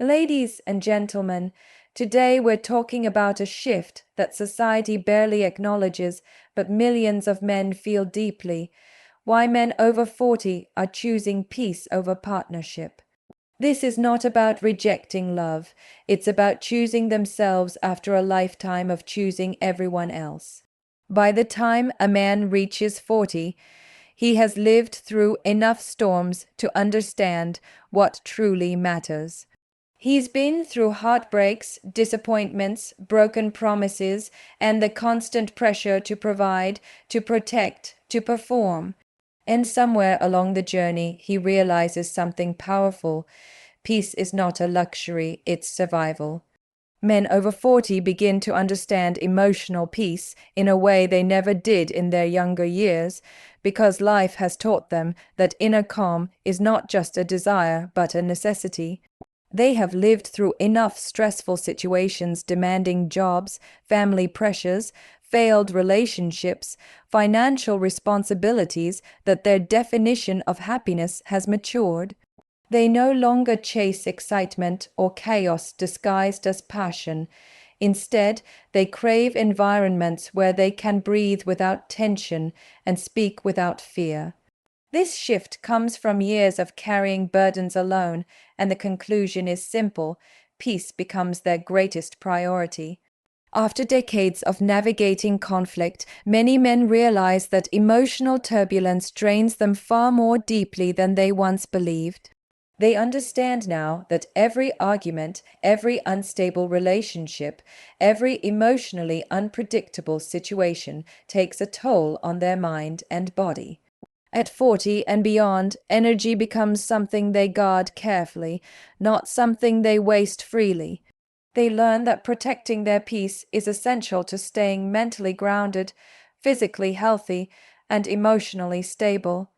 Ladies and gentlemen, today we're talking about a shift that society barely acknowledges, but millions of men feel deeply. Why men over 40 are choosing peace over partnership. This is not about rejecting love, it's about choosing themselves after a lifetime of choosing everyone else. By the time a man reaches 40, he has lived through enough storms to understand what truly matters. He's been through heartbreaks, disappointments, broken promises, and the constant pressure to provide, to protect, to perform. And somewhere along the journey, he realizes something powerful. Peace is not a luxury, it's survival. Men over 40 begin to understand emotional peace in a way they never did in their younger years, because life has taught them that inner calm is not just a desire but a necessity. They have lived through enough stressful situations demanding jobs, family pressures, failed relationships, financial responsibilities that their definition of happiness has matured. They no longer chase excitement or chaos disguised as passion. Instead, they crave environments where they can breathe without tension and speak without fear. This shift comes from years of carrying burdens alone, and the conclusion is simple: peace becomes their greatest priority. After decades of navigating conflict, many men realize that emotional turbulence drains them far more deeply than they once believed. They understand now that every argument, every unstable relationship, every emotionally unpredictable situation takes a toll on their mind and body. At 40 and beyond, energy becomes something they guard carefully, not something they waste freely. They learn that protecting their peace is essential to staying mentally grounded, physically healthy, and emotionally stable.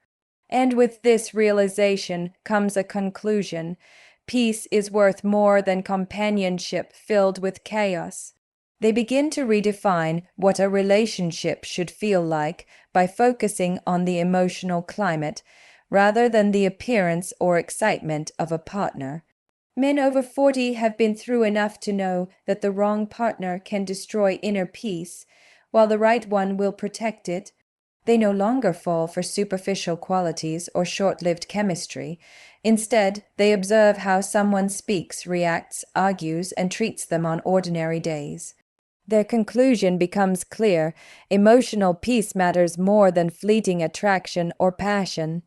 And with this realization comes a conclusion: peace is worth more than companionship filled with chaos. They begin to redefine what a relationship should feel like by focusing on the emotional climate rather than the appearance or excitement of a partner. Men over 40 have been through enough to know that the wrong partner can destroy inner peace, while the right one will protect it. They no longer fall for superficial qualities or short-lived chemistry. Instead, they observe how someone speaks, reacts, argues, and treats them on ordinary days. Their conclusion becomes clear: emotional peace matters more than fleeting attraction or passion.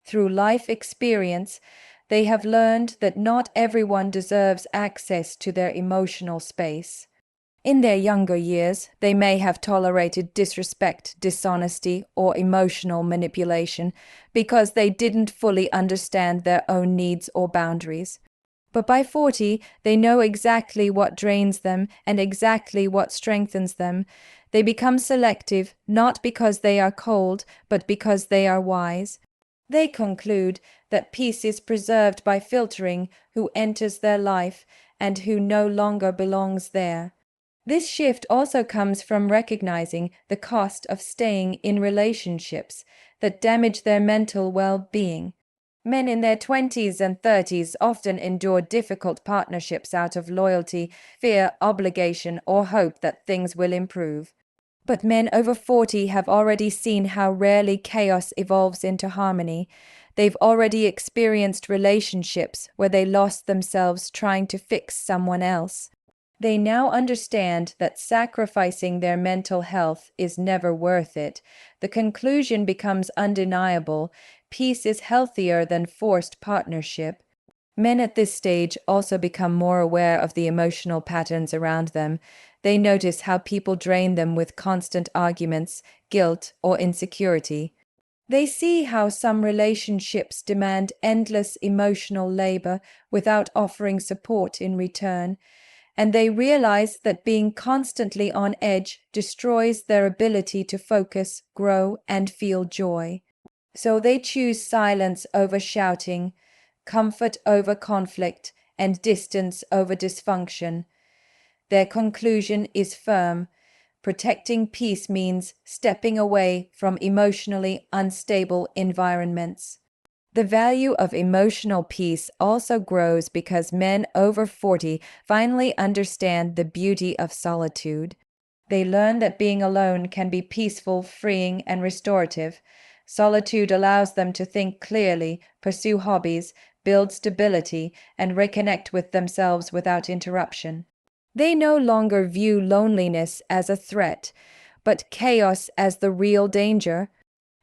Through life experience, they have learned that not everyone deserves access to their emotional space. In their younger years, they may have tolerated disrespect, dishonesty, or emotional manipulation because they didn't fully understand their own needs or boundaries. But by 40, they know exactly what drains them and exactly what strengthens them. They become selective, not because they are cold, but because they are wise. They conclude that peace is preserved by filtering who enters their life and who no longer belongs there. This shift also comes from recognizing the cost of staying in relationships that damage their mental well-being. Men in their 20s and 30s often endure difficult partnerships out of loyalty, fear, obligation, or hope that things will improve. But men over 40 have already seen how rarely chaos evolves into harmony. They've already experienced relationships where they lost themselves trying to fix someone else. They now understand that sacrificing their mental health is never worth it. The conclusion becomes undeniable: peace is healthier than forced partnership. Men at this stage also become more aware of the emotional patterns around them. They notice how people drain them with constant arguments, guilt, or insecurity. They see how some relationships demand endless emotional labor without offering support in return, and they realize that being constantly on edge destroys their ability to focus, grow, and feel joy. So they choose silence over shouting, comfort over conflict, and distance over dysfunction. Their conclusion is firm: protecting peace means stepping away from emotionally unstable environments. The value of emotional peace also grows because men over 40 finally understand the beauty of solitude. They learn that being alone can be peaceful, freeing, and restorative. Solitude allows them to think clearly, pursue hobbies, build stability, and reconnect with themselves without interruption. They no longer view loneliness as a threat, but chaos as the real danger.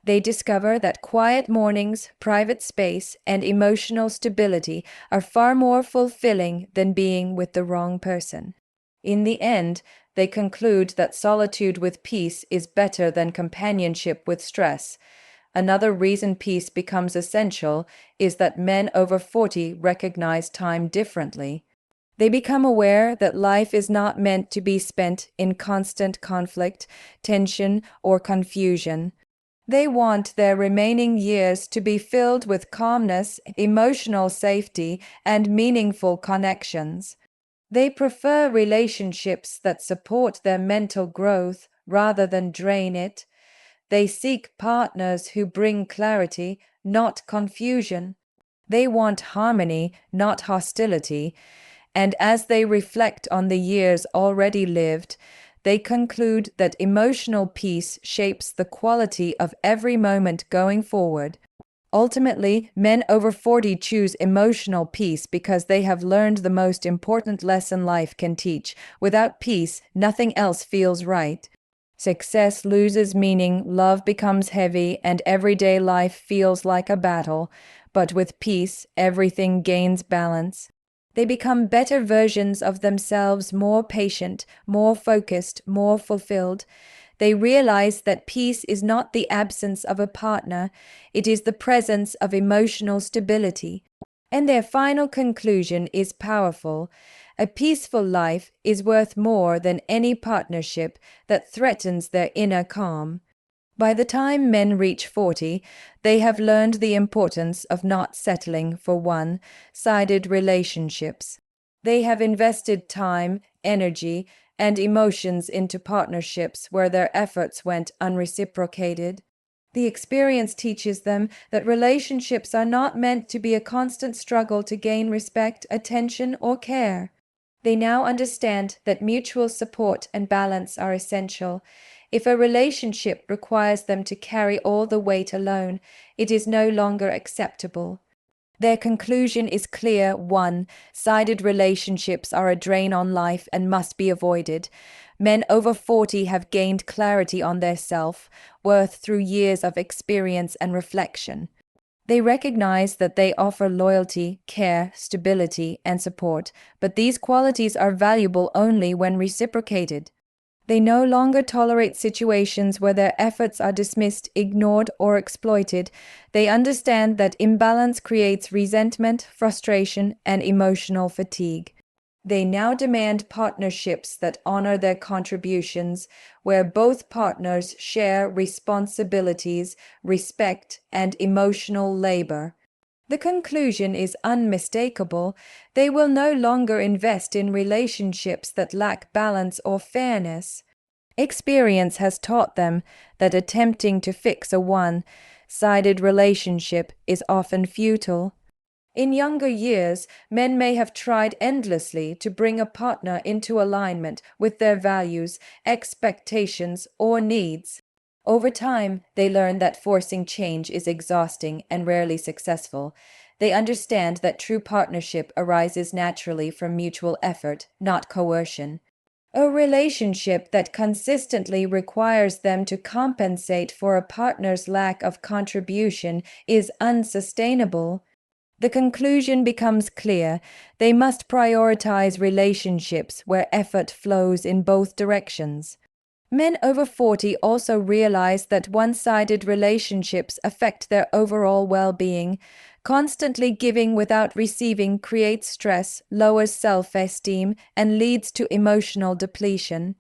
They discover that quiet mornings, private space, and emotional stability are far more fulfilling than being with the wrong person. In the end, they conclude that solitude with peace is better than companionship with stress. Another reason peace becomes essential is that men over 40 recognize time differently. They become aware that life is not meant to be spent in constant conflict, tension, or confusion. They want their remaining years to be filled with calmness, emotional safety, and meaningful connections. They prefer relationships that support their mental growth rather than drain it. They seek partners who bring clarity, not confusion. They want harmony, not hostility. And as they reflect on the years already lived, they conclude that emotional peace shapes the quality of every moment going forward. Ultimately, men over 40 choose emotional peace because they have learned the most important lesson life can teach. Without peace, nothing else feels right. Success loses meaning, love becomes heavy, and everyday life feels like a battle. But with peace, everything gains balance. They become better versions of themselves, more patient, more focused, more fulfilled. They realize that peace is not the absence of a partner, it is the presence of emotional stability. And their final conclusion is powerful. A peaceful life is worth more than any partnership that threatens their inner calm. By the time men reach 40, they have learned the importance of not settling for one-sided relationships. They have invested time, energy, and emotions into partnerships where their efforts went unreciprocated. The experience teaches them that relationships are not meant to be a constant struggle to gain respect, attention, or care. They now understand that mutual support and balance are essential. If a relationship requires them to carry all the weight alone, it is no longer acceptable. Their conclusion is clear: one-sided relationships are a drain on life and must be avoided. Men over 40 have gained clarity on their self-worth through years of experience and reflection. They recognize that they offer loyalty, care, stability, and support, but these qualities are valuable only when reciprocated. They no longer tolerate situations where their efforts are dismissed, ignored, or exploited. They understand that imbalance creates resentment, frustration, and emotional fatigue. They now demand partnerships that honor their contributions, where both partners share responsibilities, respect, and emotional labor. The conclusion is unmistakable. They will no longer invest in relationships that lack balance or fairness. Experience has taught them that attempting to fix a one-sided relationship is often futile. In younger years, men may have tried endlessly to bring a partner into alignment with their values, expectations, or needs. Over time, they learn that forcing change is exhausting and rarely successful. They understand that true partnership arises naturally from mutual effort, not coercion. A relationship that consistently requires them to compensate for a partner's lack of contribution is unsustainable. The conclusion becomes clear: they must prioritize relationships where effort flows in both directions. Men over 40 also realize that one-sided relationships affect their overall well-being. Constantly giving without receiving creates stress, lowers self-esteem, and leads to emotional depletion.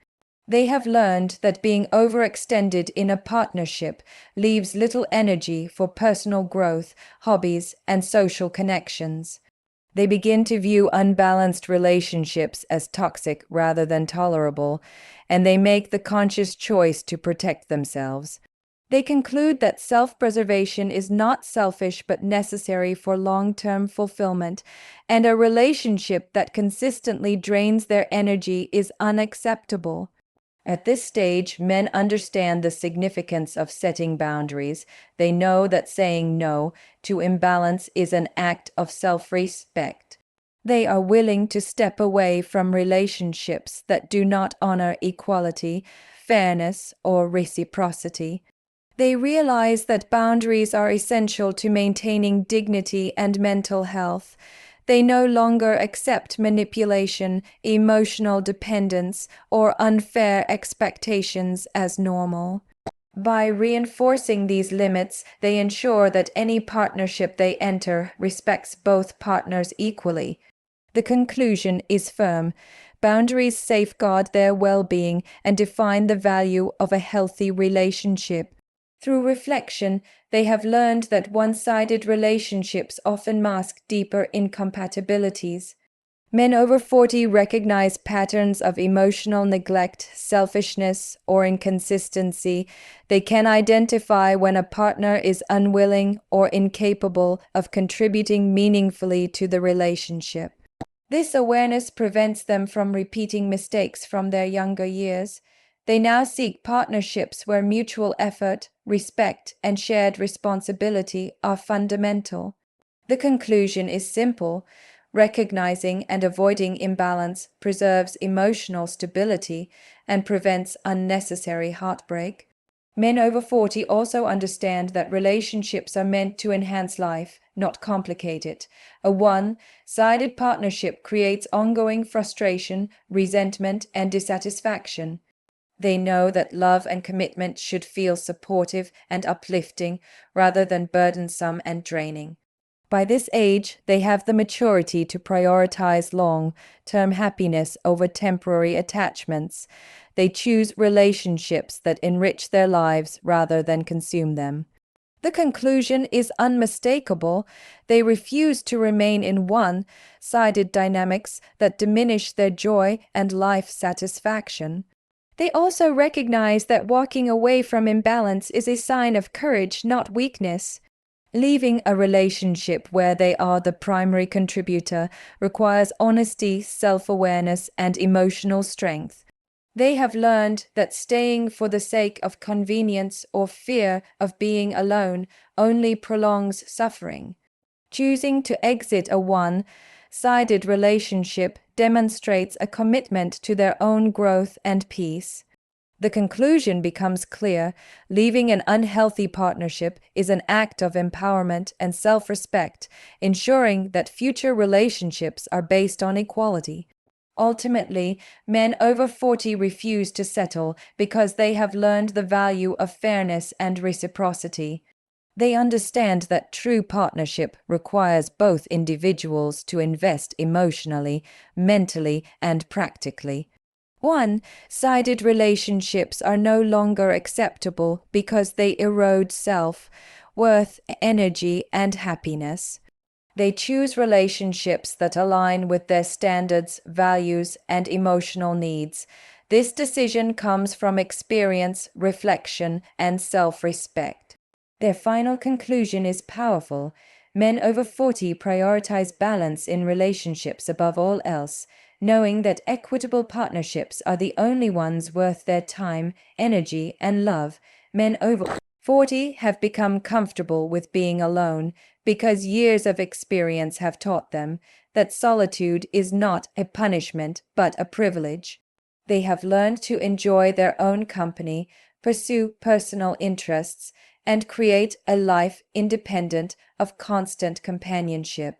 They have learned that being overextended in a partnership leaves little energy for personal growth, hobbies, and social connections. They begin to view unbalanced relationships as toxic rather than tolerable, and they make the conscious choice to protect themselves. They conclude that self-preservation is not selfish but necessary for long-term fulfillment, and a relationship that consistently drains their energy is unacceptable. At this stage, men understand the significance of setting boundaries. They know that saying no to imbalance is an act of self-respect. They are willing to step away from relationships that do not honor equality, fairness, or reciprocity. They realize that boundaries are essential to maintaining dignity and mental health. They no longer accept manipulation, emotional dependence, or unfair expectations as normal. By reinforcing these limits, they ensure that any partnership they enter respects both partners equally. The conclusion is firm. Boundaries safeguard their well-being and define the value of a healthy relationship. Through reflection, they have learned that one-sided relationships often mask deeper incompatibilities. Men over 40 recognize patterns of emotional neglect, selfishness, or inconsistency. They can identify when a partner is unwilling or incapable of contributing meaningfully to the relationship. This awareness prevents them from repeating mistakes from their younger years. They now seek partnerships where mutual effort, respect, and shared responsibility are fundamental. The conclusion is simple. Recognizing and avoiding imbalance preserves emotional stability and prevents unnecessary heartbreak. Men over 40 also understand that relationships are meant to enhance life, not complicate it. A one-sided partnership creates ongoing frustration, resentment, and dissatisfaction. They know that love and commitment should feel supportive and uplifting rather than burdensome and draining. By this age, they have the maturity to prioritize long-term happiness over temporary attachments. They choose relationships that enrich their lives rather than consume them. The conclusion is unmistakable. They refuse to remain in one-sided dynamics that diminish their joy and life satisfaction. They also recognize that walking away from imbalance is a sign of courage, not weakness. Leaving a relationship where they are the primary contributor requires honesty, self-awareness, and emotional strength. They have learned that staying for the sake of convenience or fear of being alone only prolongs suffering. Choosing to exit a one-sided relationship demonstrates a commitment to their own growth and peace. The conclusion becomes clear. Leaving an unhealthy partnership is an act of empowerment and self-respect, ensuring that future relationships are based on equality. Ultimately, men over 40 refuse to settle because they have learned the value of fairness and reciprocity. They understand that true partnership requires both individuals to invest emotionally, mentally, and practically. One-sided relationships are no longer acceptable because they erode self-worth, energy, and happiness. They choose relationships that align with their standards, values, and emotional needs. This decision comes from experience, reflection, and self-respect. Their final conclusion is powerful. Men over 40 prioritize balance in relationships above all else, knowing that equitable partnerships are the only ones worth their time, energy, and love. Men over 40 have become comfortable with being alone because years of experience have taught them that solitude is not a punishment but a privilege. They have learned to enjoy their own company, pursue personal interests, and create a life independent of constant companionship.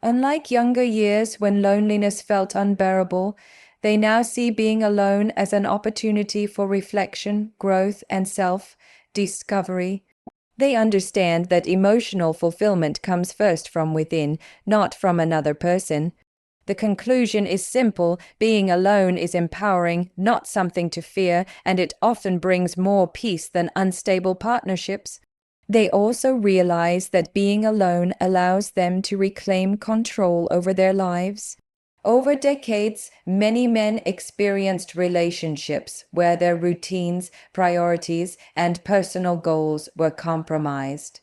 Unlike younger years when loneliness felt unbearable, they now see being alone as an opportunity for reflection, growth, and self-discovery. They understand that emotional fulfillment comes first from within, not from another person. The conclusion is simple: being alone is empowering, not something to fear, and it often brings more peace than unstable partnerships. They also realize that being alone allows them to reclaim control over their lives. Over decades, many men experienced relationships where their routines, priorities, and personal goals were compromised.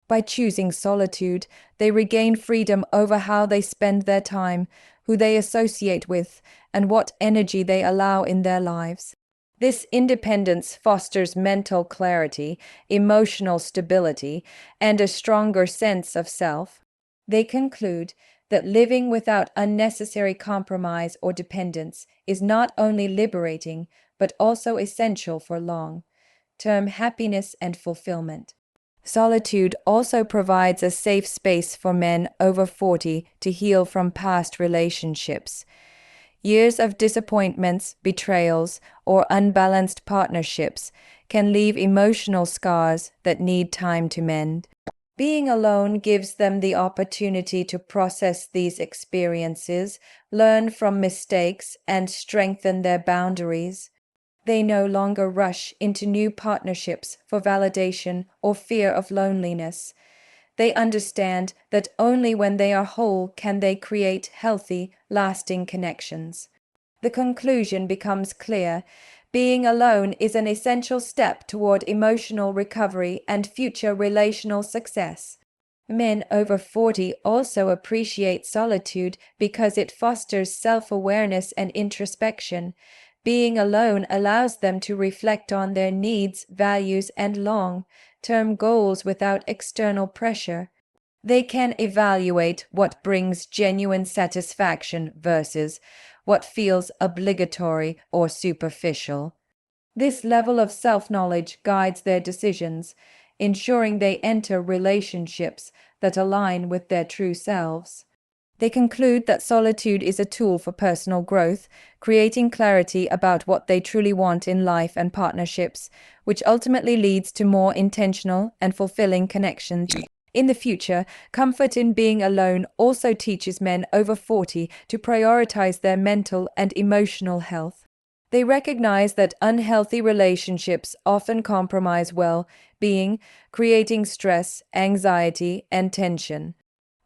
By choosing solitude, they regain freedom over how they spend their time, who they associate with, and what energy they allow in their lives. This independence fosters mental clarity, emotional stability, and a stronger sense of self. They conclude that living without unnecessary compromise or dependence is not only liberating, but also essential for long-term happiness and fulfillment. Solitude also provides a safe space for men over 40 to heal from past relationships. Years of disappointments, betrayals, or unbalanced partnerships can leave emotional scars that need time to mend. Being alone gives them the opportunity to process these experiences, learn from mistakes, and strengthen their boundaries. They no longer rush into new partnerships for validation or fear of loneliness. They understand that only when they are whole can they create healthy, lasting connections. The conclusion becomes clear. Being alone is an essential step toward emotional recovery and future relational success. Men over 40 also appreciate solitude because it fosters self-awareness and introspection. Being alone allows them to reflect on their needs, values, and long-term goals without external pressure. They can evaluate what brings genuine satisfaction versus what feels obligatory or superficial. This level of self-knowledge guides their decisions, ensuring they enter relationships that align with their true selves. They conclude that solitude is a tool for personal growth, creating clarity about what they truly want in life and partnerships, which ultimately leads to more intentional and fulfilling connections. In the future, comfort in being alone also teaches men over 40 to prioritize their mental and emotional health. They recognize that unhealthy relationships often compromise well-being, creating stress, anxiety, and tension.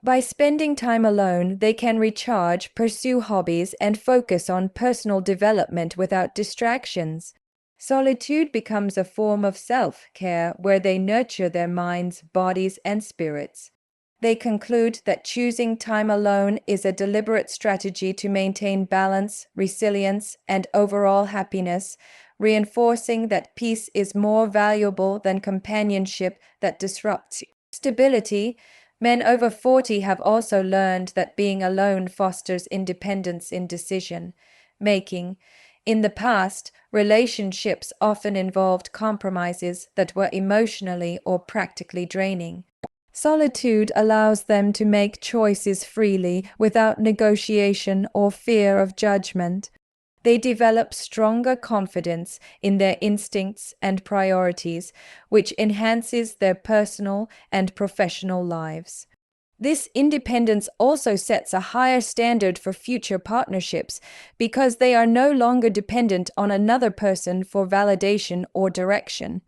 By spending time alone, they can recharge, pursue hobbies, and focus on personal development without distractions. Solitude becomes a form of self-care where they nurture their minds, bodies, and spirits. They conclude that choosing time alone is a deliberate strategy to maintain balance, resilience, and overall happiness, reinforcing that peace is more valuable than companionship that disrupts stability. Men over 40 have also learned that being alone fosters independence in decision making. In the past, relationships often involved compromises that were emotionally or practically draining. Solitude allows them to make choices freely without negotiation or fear of judgment. They develop stronger confidence in their instincts and priorities, which enhances their personal and professional lives. This independence also sets a higher standard for future partnerships because they are no longer dependent on another person for validation or direction.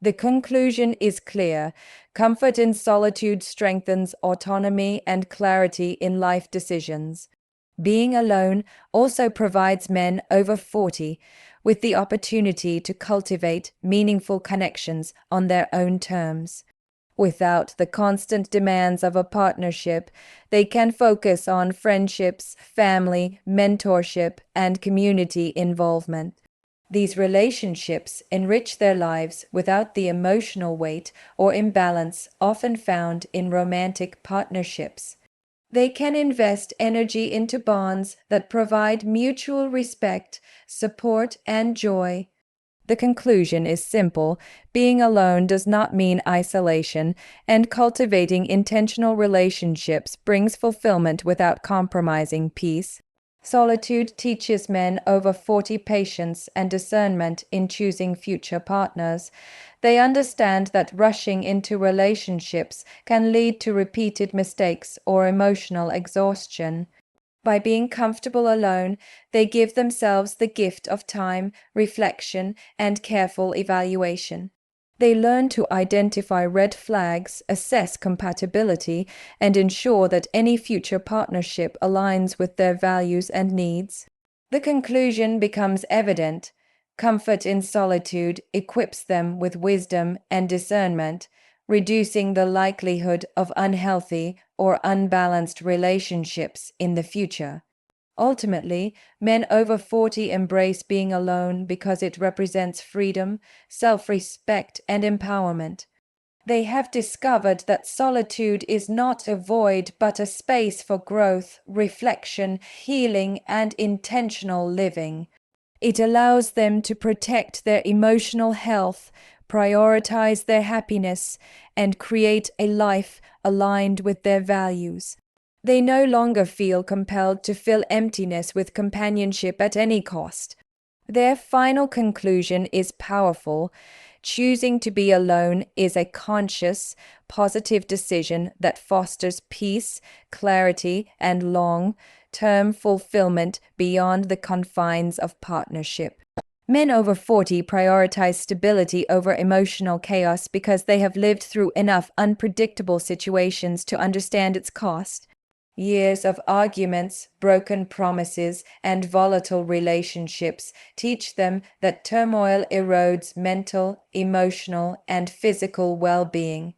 The conclusion is clear. Comfort in solitude strengthens autonomy and clarity in life decisions. Being alone also provides men over 40 with the opportunity to cultivate meaningful connections on their own terms. Without the constant demands of a partnership, they can focus on friendships, family, mentorship, and community involvement. These relationships enrich their lives without the emotional weight or imbalance often found in romantic partnerships. They can invest energy into bonds that provide mutual respect, support, and joy. The conclusion is simple. Being alone does not mean isolation, and cultivating intentional relationships brings fulfillment without compromising peace. Solitude teaches men over 40 patience and discernment in choosing future partners. They understand that rushing into relationships can lead to repeated mistakes or emotional exhaustion. By being comfortable alone, they give themselves the gift of time, reflection, and careful evaluation. They learn to identify red flags, assess compatibility, and ensure that any future partnership aligns with their values and needs. The conclusion becomes evident. Comfort in solitude equips them with wisdom and discernment, reducing the likelihood of unhealthy or unbalanced relationships in the future. Ultimately, men over 40 embrace being alone because it represents freedom, self-respect, and empowerment. They have discovered that solitude is not a void but a space for growth, reflection, healing, and intentional living. It allows them to protect their emotional health, prioritize their happiness, and create a life aligned with their values. They no longer feel compelled to fill emptiness with companionship at any cost. Their final conclusion is powerful. Choosing to be alone is a conscious, positive decision that fosters peace, clarity, and long-term fulfillment beyond the confines of partnership. Men over 40 prioritize stability over emotional chaos because they have lived through enough unpredictable situations to understand its cost. Years of arguments, broken promises, and volatile relationships teach them that turmoil erodes mental, emotional, and physical well-being.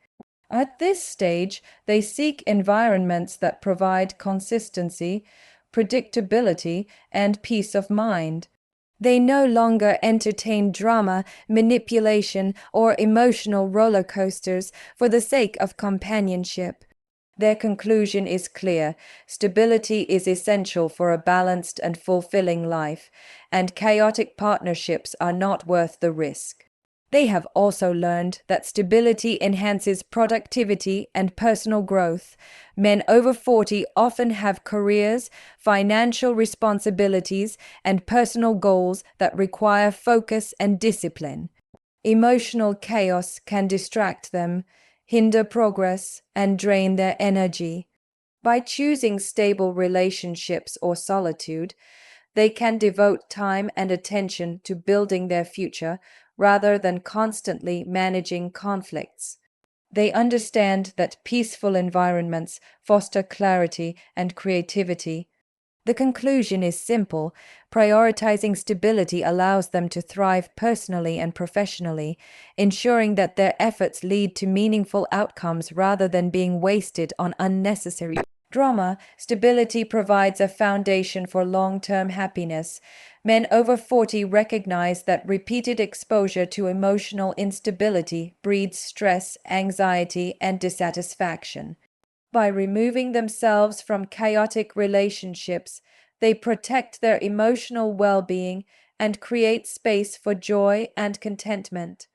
At this stage, they seek environments that provide consistency, predictability, and peace of mind. They no longer entertain drama, manipulation, or emotional roller coasters for the sake of companionship. Their conclusion is clear. Stability is essential for a balanced and fulfilling life, and chaotic partnerships are not worth the risk. They have also learned that stability enhances productivity and personal growth. Men over 40 often have careers, financial responsibilities, and personal goals that require focus and discipline. Emotional chaos can distract them, hinder progress, and drain their energy. By choosing stable relationships or solitude, they can devote time and attention to building their future rather than constantly managing conflicts. They understand that peaceful environments foster clarity and creativity. The conclusion is simple. Prioritizing stability allows them to thrive personally and professionally, ensuring that their efforts lead to meaningful outcomes rather than being wasted on unnecessary drama. Stability provides a foundation for long-term happiness. Men over 40 recognize that repeated exposure to emotional instability breeds stress, anxiety, and dissatisfaction. By removing themselves from chaotic relationships, they protect their emotional well-being and create space for joy and contentment.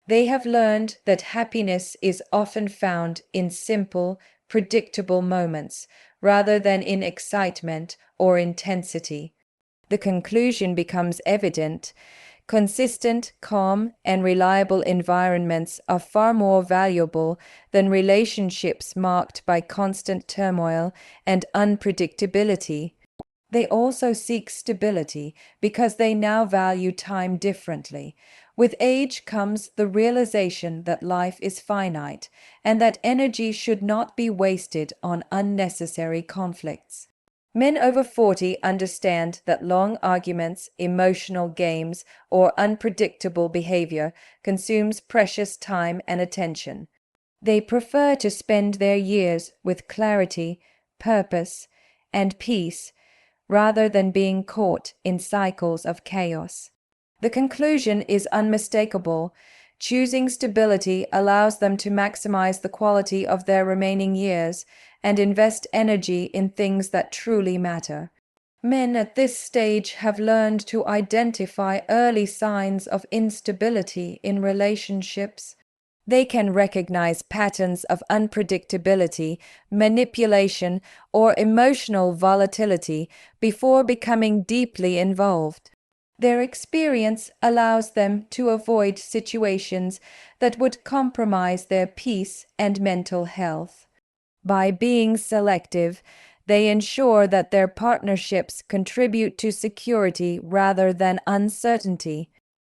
They have learned that happiness is often found in simple, predictable moments rather than in excitement or intensity. The conclusion becomes evident. Consistent, calm, and reliable environments are far more valuable than relationships marked by constant turmoil and unpredictability. They also seek stability because they now value time differently. With age comes the realization that life is finite and that energy should not be wasted on unnecessary conflicts. Men over 40 understand that long arguments, emotional games, or unpredictable behavior consumes precious time and attention. They prefer to spend their years with clarity, purpose, and peace rather than being caught in cycles of chaos. The conclusion is unmistakable. Choosing stability allows them to maximize the quality of their remaining years and invest energy in things that truly matter. Men at this stage have learned to identify early signs of instability in relationships. They can recognize patterns of unpredictability, manipulation, or emotional volatility before becoming deeply involved. Their experience allows them to avoid situations that would compromise their peace and mental health. By being selective, they ensure that their partnerships contribute to security rather than uncertainty.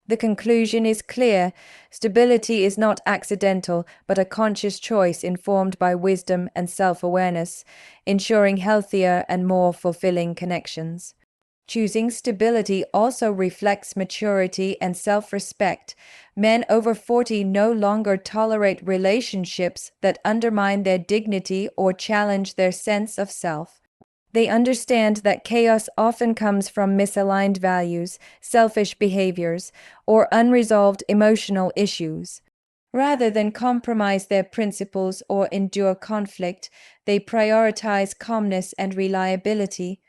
The conclusion is clear. Stability is not accidental, but a conscious choice informed by wisdom and self-awareness, ensuring healthier and more fulfilling connections. Choosing stability also reflects maturity and self-respect. Men over 40 no longer tolerate relationships that undermine their dignity or challenge their sense of self. They understand that chaos often comes from misaligned values, selfish behaviors, or unresolved emotional issues. Rather than compromise their principles or endure conflict, they prioritize calmness and reliability.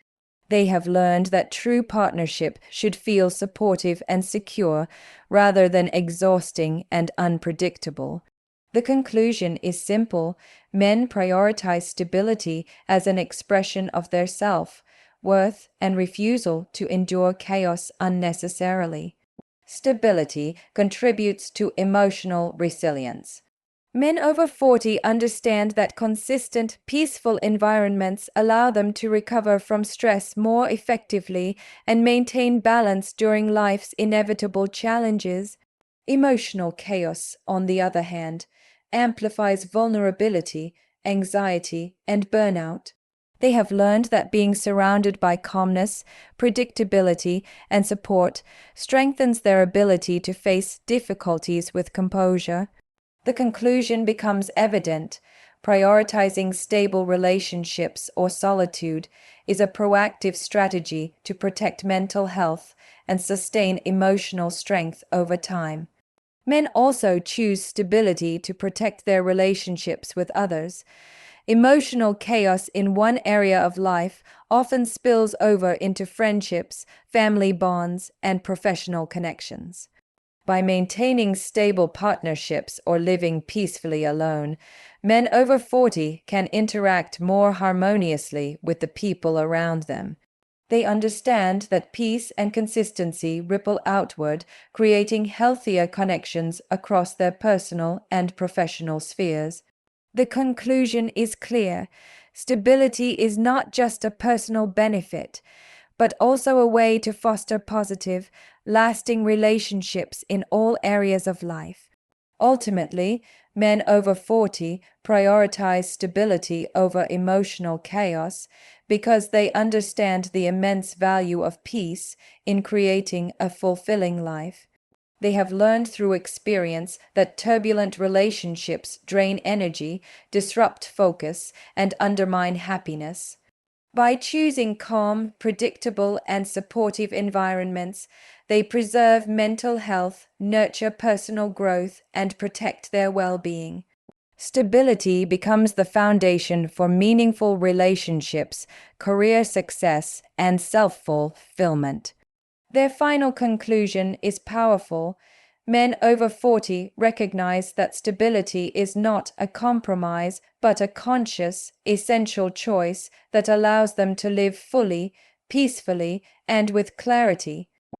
They have learned that true partnership should feel supportive and secure rather than exhausting and unpredictable. The conclusion is simple. Men prioritize stability as an expression of their self-worth and refusal to endure chaos unnecessarily. Stability contributes to emotional resilience. Men over 40 understand that consistent, peaceful environments allow them to recover from stress more effectively and maintain balance during life's inevitable challenges. Emotional chaos, on the other hand, amplifies vulnerability, anxiety, and burnout. They have learned that being surrounded by calmness, predictability, and support strengthens their ability to face difficulties with composure. The conclusion becomes evident. Prioritizing stable relationships or solitude is a proactive strategy to protect mental health and sustain emotional strength over time. Men also choose stability to protect their relationships with others. Emotional chaos in one area of life often spills over into friendships, family bonds, and professional connections. By maintaining stable partnerships or living peacefully alone, men over 40 can interact more harmoniously with the people around them. They understand that peace and consistency ripple outward, creating healthier connections across their personal and professional spheres. The conclusion is clear. Stability is not just a personal benefit, but also a way to foster positive, lasting relationships in all areas of life. Ultimately, men over 40 prioritize stability over emotional chaos because they understand the immense value of peace in creating a fulfilling life. They have learned through experience that turbulent relationships drain energy, disrupt focus, and undermine happiness. By choosing calm, predictable, and supportive environments, they preserve mental health, nurture personal growth, and protect their well-being. Stability becomes the foundation for meaningful relationships, career success, and self-fulfillment. Their final conclusion is powerful. Men over 40 recognize that stability is not a compromise, but a conscious, essential choice that allows them to live fully, peacefully, and with clarity.